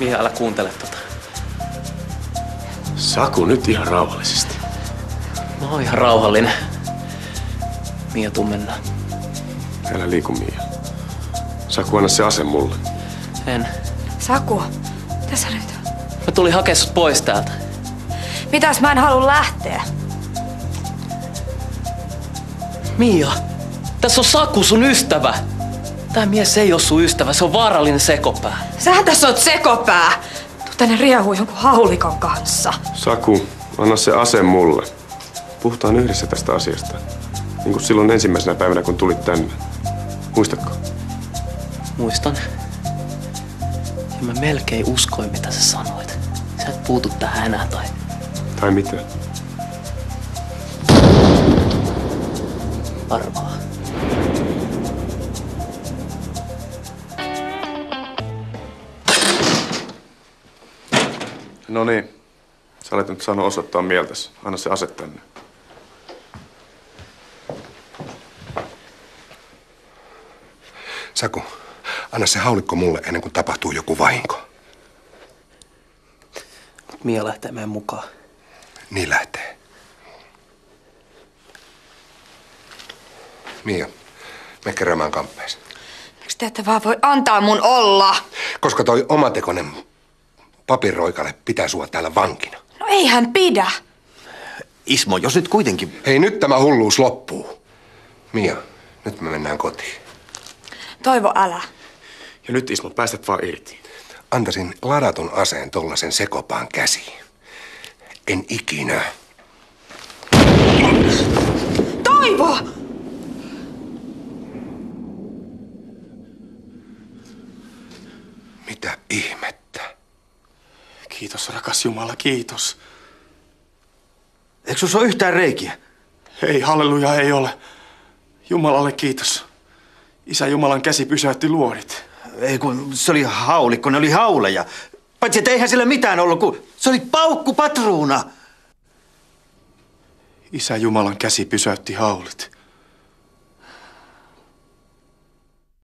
Mia, älä kuuntele tota. Saku, nyt ihan rauhallisesti. Mä oon ihan rauhallinen. Mia, tuu mennään. Älä liiku, Mia. Saku, anna se ase mulle. En. Saku, mitä sä nyt? Mä tulin hakea sut pois täältä. Mitäs mä en halua lähteä? Mia, tässä on Saku, sun ystävä. Tää mies ei oo sun ystävä, se on vaarallinen sekopää. Sähän tässä oot sekopää. Tuu tänne riehuu jonkun haulikon kanssa. Saku, anna se ase mulle. Puhutaan yhdessä tästä asiasta. Niin kuin silloin ensimmäisenä päivänä, kun tulit tänne. Muistatko? Muistan. Ja mä melkein uskoin, mitä sä sanoit. Sä et puutu tähän enää tai... Tai mitä? Arvaa. No niin. Sä olet nyt saanut osoittaa mieltäsi. Anna se ase tänne. Saku, anna se haulikko mulle ennen kuin tapahtuu joku vahinko. Mia lähtee meidän mukaan. Niin lähtee. Mia, me keräämään kamppeeseen. Miksi te ette vaan voi antaa mun olla? Koska toi omatekoinen papinroikale pitää sua täällä vankina. No ei hän pidä. Ismo, jos nyt kuitenkin... Hei, nyt tämä hulluus loppuu. Mia, nyt me mennään kotiin. Toivo, älä. Ja nyt Ismo, päästät vaan irti. Antaisin ladatun aseen tollasen sekopaan käsiin. En ikinä. Toivo! Mitä ihmettä? Kiitos, rakas Jumala, kiitos. Eikö sussa ole yhtään reikiä? Ei, halleluja, ei ole. Jumalalle kiitos. Isä Jumalan käsi pysäytti luodit. Ei kun se oli haulikko, ne oli hauleja. Paitsi että eihän sillä mitään ollut, kun se oli paukkupatruuna. Isä Jumalan käsi pysäytti haulit.